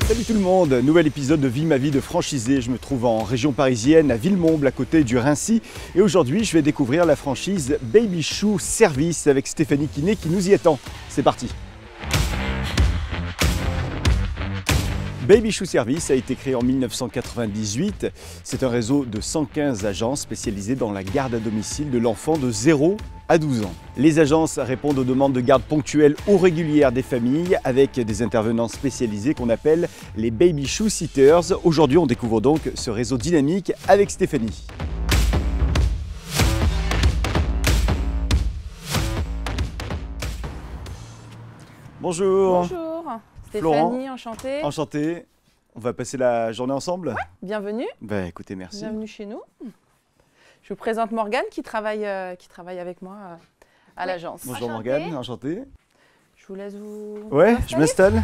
Salut tout le monde, nouvel épisode de Vie ma vie de franchisé. Je me trouve en région parisienne, à Villemomble, à côté du Raincy. Et aujourd'hui, je vais découvrir la franchise Baby Chou Service avec Stéphanie Quinet qui nous y attend. C'est parti. Baby Chou Service a été créé en 1998. C'est un réseau de 115 agences spécialisées dans la garde à domicile de l'enfant de 0 à 12 ans. Les agences répondent aux demandes de garde ponctuelles ou régulières des familles avec des intervenants spécialisés qu'on appelle les Baby Chou Sitters. Aujourd'hui, on découvre donc ce réseau dynamique avec Stéphanie. Bonjour. Bonjour, Stéphanie, Florent. enchantée. Enchanté. On va passer la journée ensemble? Ouais, bienvenue. Écoutez, merci. Bienvenue chez nous. Je vous présente Morgane qui travaille avec moi à l'agence. Bonjour Enchantée. Morgane, enchanté. Je vous laisse vous Ouais, installer. je m'installe.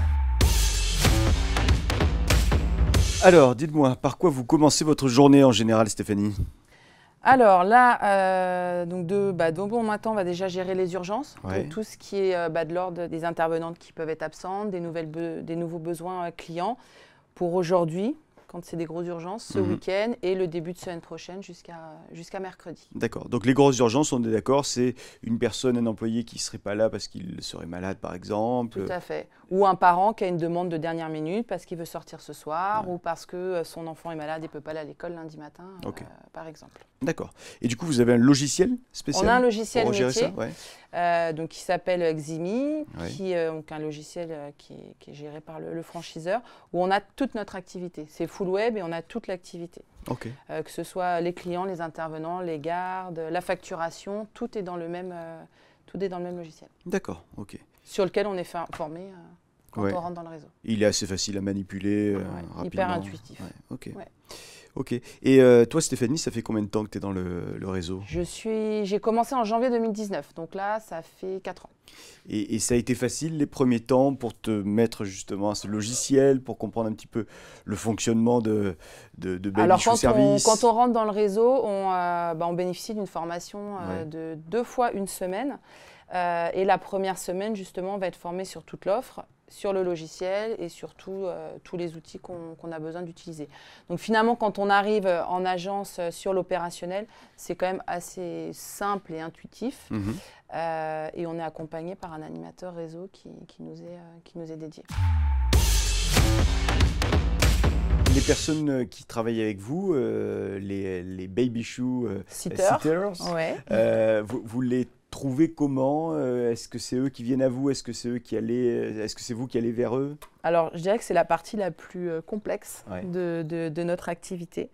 Alors, dites-moi, par quoi vous commencez votre journée en général, Stéphanie? Alors là, donc de bon matin, on va déjà gérer les urgences. Ouais. Donc, tout ce qui est de l'ordre des intervenantes qui peuvent être absentes, des nouveaux besoins clients pour aujourd'hui, quand c'est des grosses urgences, ce week-end et le début de semaine prochaine jusqu'à mercredi. D'accord. Donc les grosses urgences, on est d'accord, c'est une personne, un employé qui ne serait pas là parce qu'il serait malade, par exemple. Tout à fait. Ou un parent qui a une demande de dernière minute parce qu'il veut sortir ce soir ou parce que son enfant est malade et ne peut pas aller à l'école lundi matin, par exemple. D'accord. Et du coup, vous avez un logiciel spécial? On a un logiciel pour gérer métier ça? donc qui s'appelle Ximi, Ouais. qui donc un logiciel qui est géré par le franchiseur, où on a toute notre activité. C'est full web et on a toute l'activité. Ok. Que ce soit les clients, les intervenants, les gardes, la facturation, tout est dans le même logiciel. D'accord, ok. Sur lequel on est formé quand on rentre dans le réseau. Il est assez facile à manipuler rapidement. Hyper intuitif. Ouais, ok. Ouais. Ok. Et toi, Stéphanie, ça fait combien de temps que tu es dans le réseau? J'ai commencé en janvier 2019, donc là, ça fait 4 ans. Et ça a été facile les premiers temps pour te mettre justement à ce logiciel, pour comprendre un petit peu le fonctionnement de Baby Chou Service? Quand on rentre dans le réseau, on bénéficie d'une formation de 2 fois une semaine. Et la première semaine, justement, on va être formé sur toute l'offre, sur le logiciel et sur tous les outils qu'on a besoin d'utiliser. Donc finalement, quand on arrive en agence sur l'opérationnel, c'est quand même assez simple et intuitif. Et on est accompagné par un animateur réseau qui nous est dédié. Les personnes qui travaillent avec vous, les Baby Chou Sitters, vous les trouvez comment? Est-ce que c'est eux qui viennent à vous? Est-ce que c'est vous qui allez vers eux? Alors, je dirais que c'est la partie la plus complexe de notre activité,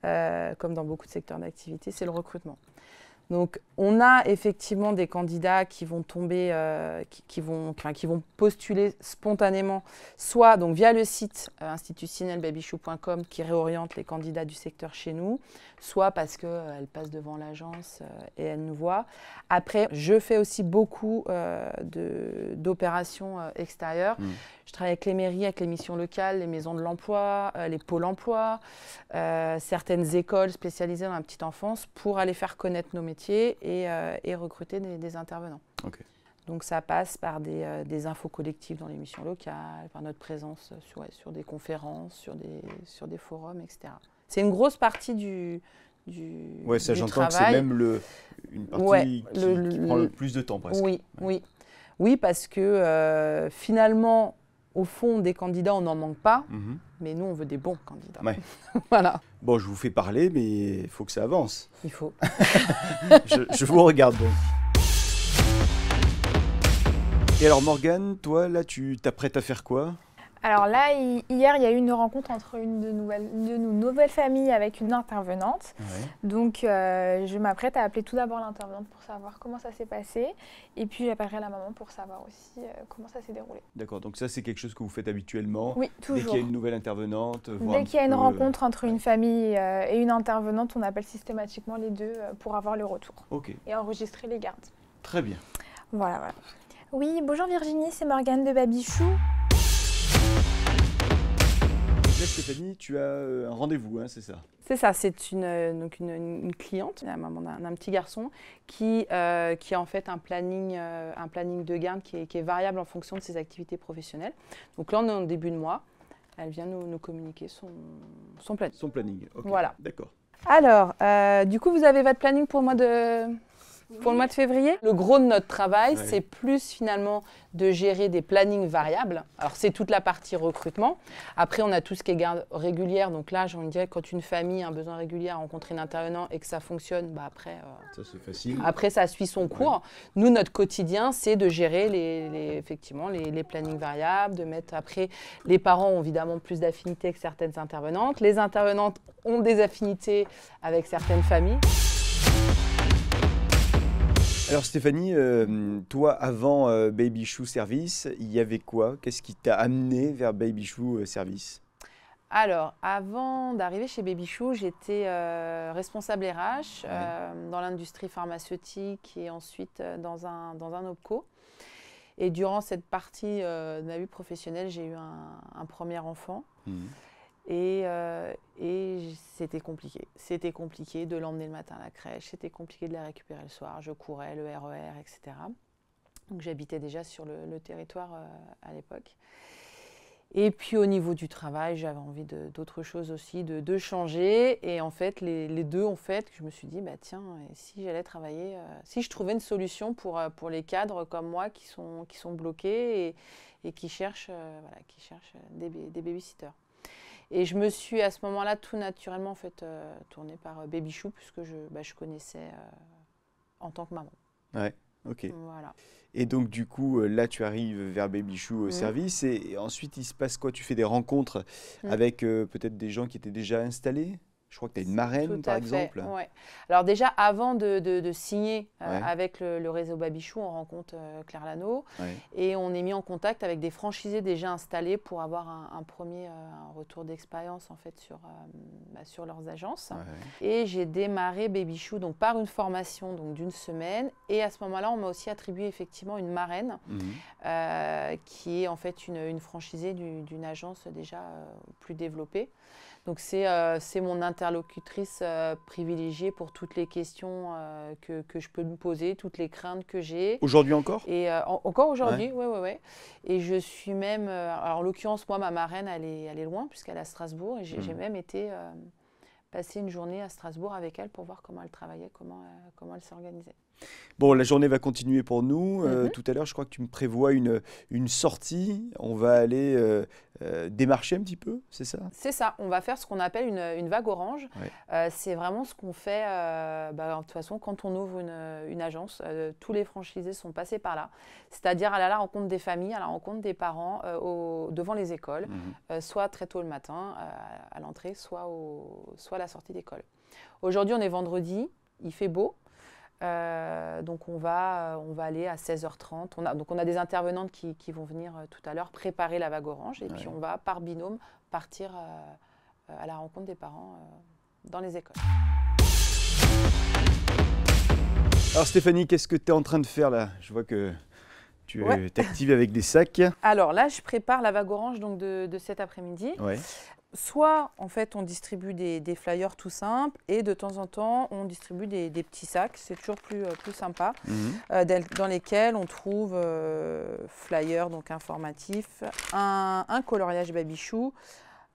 comme dans beaucoup de secteurs d'activité, c'est le recrutement. Donc, on a effectivement des candidats qui vont tomber, qui vont postuler spontanément, soit donc via le site institutionnelbabychou.com qui réoriente les candidats du secteur chez nous, soit parce qu'elles passent devant l'agence et elles nous voient. Après, je fais aussi beaucoup d'opérations extérieures. Je travaille avec les mairies, avec les missions locales, les maisons de l'emploi, les pôles emploi, certaines écoles spécialisées dans la petite enfance pour aller faire connaître nos métiers et recruter des intervenants. Okay. Donc ça passe par des infos collectives dans les missions locales, par notre présence sur des conférences, sur des forums, etc. C'est une grosse partie du ça du j'entends travail. que c'est même une partie qui prend le plus de temps presque. Oui, parce que finalement, au fond, des candidats, on n'en manque pas, mais nous, on veut des bons candidats. Ouais. Voilà. Bon, je vous fais parler, mais il faut que ça avance. Il faut. je vous regarde donc. Et alors Morgane, toi, là, tu t'apprêtes à faire quoi? Alors là, hier, il y a eu une rencontre entre une de nos nouvelles familles avec une intervenante. Ouais. Donc, je m'apprête à appeler tout d'abord l'intervenante pour savoir comment ça s'est passé. Et puis, j'appellerai la maman pour savoir aussi comment ça s'est déroulé. D'accord, donc ça, c'est quelque chose que vous faites habituellement? Oui, toujours. Dès qu'il y a une nouvelle intervenante? Dès qu'il y a une rencontre entre une famille et une intervenante, on appelle systématiquement les deux pour avoir le retour. Ok. Et enregistrer les gardes. Très bien. Voilà. Oui, bonjour Virginie, c'est Morgane de Baby Chou. Là, Stéphanie, tu as un rendez-vous, hein, c'est ça? C'est ça, c'est une cliente, la maman d'un petit garçon, qui a en fait un planning de garde qui est variable en fonction de ses activités professionnelles. Donc là, on est en début de mois. Elle vient nous communiquer son planning. Son planning, ok. Voilà. D'accord. Alors, du coup, vous avez votre planning pour le mois de février. Le gros de notre travail, c'est plus finalement de gérer des plannings variables. Alors, c'est toute la partie recrutement. Après, on a tout ce qui est garde régulière. Donc là, j'ai envie de dire, quand une famille a un besoin régulier à rencontrer un intervenant et que ça fonctionne, bah après, ça, c'est facile. Après, ça suit son cours. Ouais. Nous, notre quotidien, c'est de gérer effectivement les plannings variables, de mettre après, les parents ont évidemment plus d'affinités que certaines intervenantes. Les intervenantes ont des affinités avec certaines familles. Alors Stéphanie, toi avant Baby Chou Service, il y avait quoi? Qu'est-ce qui t'a amené vers Baby Chou Service? Alors, avant d'arriver chez Baby Chou, j'étais responsable RH dans l'industrie pharmaceutique et ensuite dans un OPCO. Et durant cette partie de ma vie professionnelle, j'ai eu un premier enfant. Et c'était compliqué. C'était compliqué de l'emmener le matin à la crèche, c'était compliqué de la récupérer le soir. Je courais, le RER, etc. Donc j'habitais déjà sur le territoire à l'époque. Et puis au niveau du travail, j'avais envie d'autre chose aussi, de changer. Et en fait, les deux ont fait que je me suis dit, bah tiens, si j'allais travailler, si je trouvais une solution pour les cadres comme moi qui sont bloqués et qui cherchent des babysitters. Et je me suis à ce moment-là tout naturellement en fait, tournée par Baby Chou puisque je connaissais en tant que maman. Ouais, ok. Voilà. Et donc du coup, là tu arrives vers Baby Chou Service et ensuite il se passe quoi? Tu fais des rencontres avec peut-être des gens qui étaient déjà installés? Je crois que tu as une marraine par exemple. Ouais. Alors déjà, avant de signer avec le réseau Baby Chou, on rencontre Claire Lano et on est mis en contact avec des franchisés déjà installés pour avoir un premier retour d'expérience en fait sur leurs agences. Et j'ai démarré Baby Chou donc, par une formation d'une semaine et à ce moment-là, on m'a aussi attribué effectivement une marraine qui est en fait une franchisée d'une agence déjà plus développée. Donc c'est mon interlocutrice privilégiée pour toutes les questions que je peux me poser, toutes les craintes que j'ai. Aujourd'hui encore? Et encore aujourd'hui, oui. Et je suis même, alors en l'occurrence, moi, ma marraine, elle est loin puisqu'elle est à Strasbourg. Et j'ai même été passer une journée à Strasbourg avec elle pour voir comment elle travaillait, comment elle s'organisait. Bon, la journée va continuer pour nous. Tout à l'heure, je crois que tu me prévois une sortie. On va aller démarcher un petit peu, c'est ça? C'est ça. On va faire ce qu'on appelle une vague orange. C'est vraiment ce qu'on fait. De toute façon, quand on ouvre une agence, tous les franchisés sont passés par là. C'est-à-dire aller à la rencontre des familles, à la rencontre des parents devant les écoles, soit très tôt le matin à l'entrée, soit à la sortie d'école. Aujourd'hui, on est vendredi, il fait beau. Donc on va aller à 16h30. On a des intervenantes qui vont venir tout à l'heure préparer la vague orange et puis on va par binôme partir à la rencontre des parents dans les écoles. Alors Stéphanie, qu'est-ce que tu es en train de faire là? Je vois que tu t'actives avec des sacs. Alors là, je prépare la vague orange donc, de cet après-midi. Soit, en fait, on distribue des flyers tout simples et de temps en temps, on distribue des petits sacs. C'est toujours plus sympa, dans lesquels on trouve flyers donc informatifs, un coloriage Baby Chou,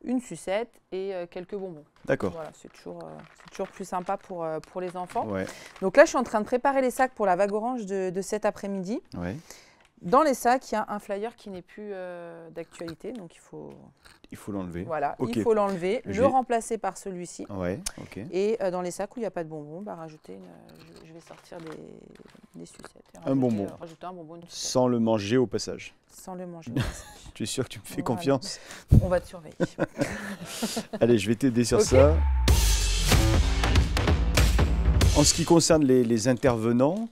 une sucette et quelques bonbons. D'accord. Voilà, c'est toujours plus sympa pour les enfants. Donc là, je suis en train de préparer les sacs pour la vague orange de cet après-midi. Dans les sacs, il y a un flyer qui n'est plus d'actualité, donc il faut l'enlever. Voilà, il faut l'enlever, le remplacer par celui-ci. Et dans les sacs où il n'y a pas de bonbons, rajouter je vais sortir des sucettes. Un bonbon. Rajouter un bonbon, une sucette. Sans le manger au passage. Sans le manger au passage. Tu es sûr que tu me fais confiance? On va te surveiller. Allez, je vais t'aider sur ça. En ce qui concerne les intervenants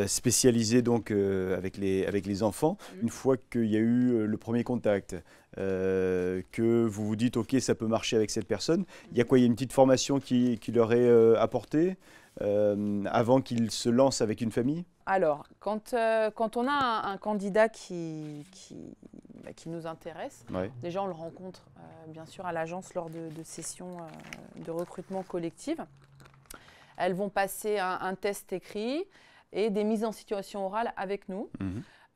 spécialisés donc, avec les enfants, une fois qu'il y a eu le premier contact, que vous vous dites « ok, ça peut marcher avec cette personne », il y a quoi? Il y a une petite formation qui leur est apportée avant qu'ils se lancent avec une famille? Alors, quand on a un candidat qui nous intéresse, déjà on le rencontre bien sûr à l'agence lors de sessions de recrutement collective. Elles vont passer un test écrit et des mises en situation orale avec nous,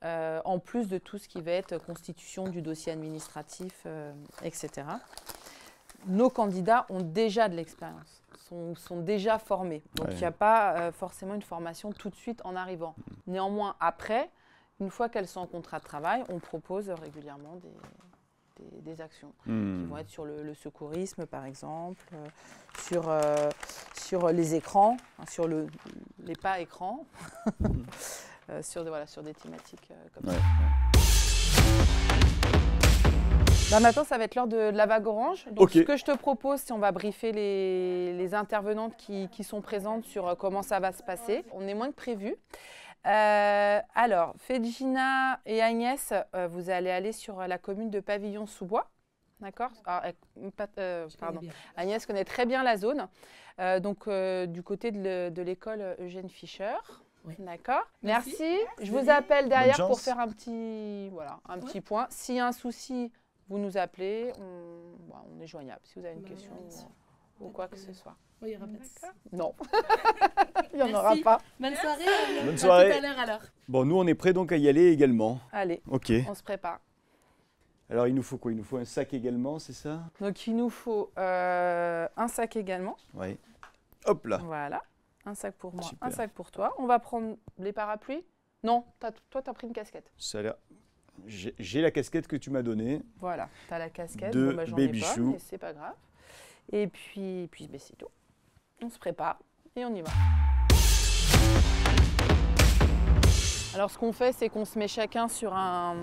en plus de tout ce qui va être constitution du dossier administratif, etc. Nos candidats ont déjà de l'expérience. Sont déjà formés. Donc, il n'y a pas forcément une formation tout de suite en arrivant. Néanmoins, après, une fois qu'elles sont en contrat de travail, on propose régulièrement des actions qui vont être sur le secourisme, par exemple, sur les écrans, sur les pas écrans, sur des thématiques comme ça. Là, maintenant, ça va être l'heure de la vague orange. Donc, ce que je te propose, c'est on va briefer les intervenantes qui sont présentes sur comment ça va se passer. On est moins que prévu. Alors, Fedjina et Agnès, vous allez aller sur la commune de Pavillon-sous-Bois. D'accord. Pardon. Agnès connaît très bien la zone. Donc, du côté de l'école Eugène Fischer. Oui. D'accord. Merci. Je vous appelle derrière pour faire un petit point. S'il y a un souci, vous nous appelez, on est joignable si vous avez une question ou quoi que ce soit. Il n'y aura pas de ça. Non, il n'y en aura pas. Bonne soirée. Bonne soirée. À tout à l'heure alors. Bon, nous on est prêts donc à y aller également. Allez, on se prépare. Alors il nous faut quoi? Il nous faut un sac également, c'est ça? Donc il nous faut un sac également. Oui. Hop là. Voilà, un sac pour moi, Super. un sac pour toi. On va prendre les parapluies. Non, toi tu as pris une casquette. Ça a l'air... J'ai la casquette que tu m'as donnée. Voilà, tu as la casquette, de j'en Baby ai pas, Chou. mais c'est pas grave. Et puis c'est tout. On se prépare et on y va. Alors ce qu'on fait, c'est qu'on se met chacun sur un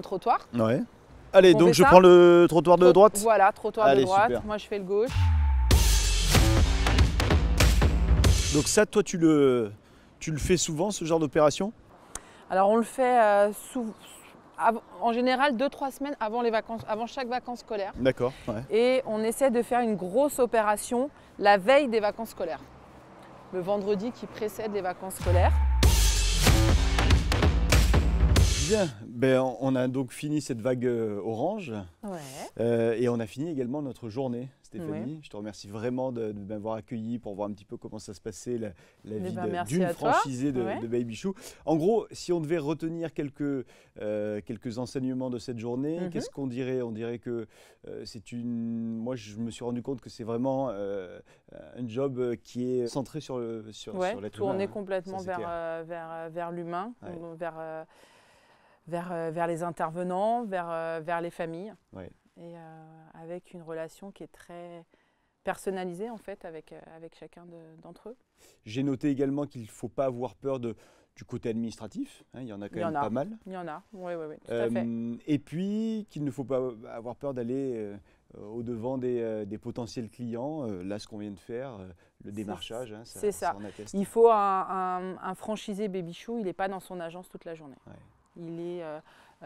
trottoir. Ouais. Allez, On donc fait je ça. prends le trottoir de droite. Voilà, trottoir Allez, de droite. super. Moi je fais le gauche. Donc ça, toi, tu le fais souvent, ce genre d'opération? Alors on le fait en général 2-3 semaines avant chaque vacances scolaires. D'accord. Ouais. Et on essaie de faire une grosse opération la veille des vacances scolaires. Le vendredi qui précède les vacances scolaires. Bien. Ben, on a donc fini cette vague orange. Ouais. Et on a fini également notre journée, Stéphanie. Ouais. Je te remercie vraiment de m'avoir accueilli pour voir un petit peu comment ça se passait, la vie merci d'une à toi. franchisée Ouais. de Baby Chou. En gros, si on devait retenir quelques enseignements de cette journée, qu'est-ce qu'on dirait? On dirait que moi, je me suis rendu compte que c'est vraiment un job qui est centré sur l'être humain. Tourné complètement Ça, vers l'humain, Ouais. vers les intervenants, vers les familles. Ouais. Et avec une relation qui est très personnalisée en fait avec chacun d'entre eux. J'ai noté également qu'il ne faut pas avoir peur du côté administratif. Il y en a quand même pas mal. Il y en a, oui, tout à fait. Et puis qu'il ne faut pas avoir peur d'aller au-devant des potentiels clients. Là, ce qu'on vient de faire, le démarchage, c'est ça. ça en atteste. Il faut un franchisé Baby Chou, il n'est pas dans son agence toute la journée. Ouais. Il est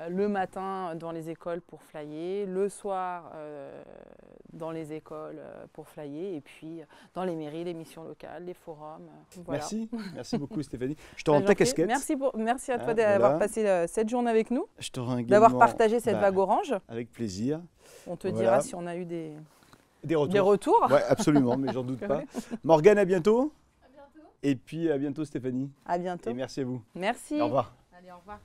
le matin dans les écoles pour flyer, le soir dans les écoles pour flyer, et puis dans les mairies, les missions locales, les forums. Voilà. Merci beaucoup Stéphanie. Je te rends ta casquette. Merci à toi d'avoir passé cette journée avec nous, Je te rends d'avoir partagé cette vague orange. Avec plaisir. On te dira si on a eu des retours. Oui, absolument, mais j'en doute pas. Morgane, à bientôt. À bientôt. Et puis à bientôt Stéphanie. À bientôt. Et merci à vous. Merci. Au revoir. Allez, au revoir.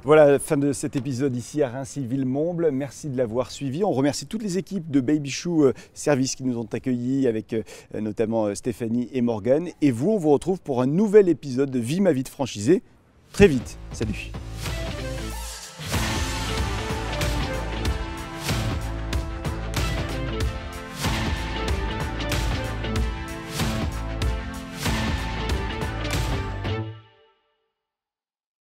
Voilà la fin de cet épisode ici à Raincy-Villemomble. Merci de l'avoir suivi. On remercie toutes les équipes de Baby Chou Service qui nous ont accueillis avec notamment Stéphanie et Morgane. Et vous, on vous retrouve pour un nouvel épisode de Vie ma vie de franchisé très vite. Salut.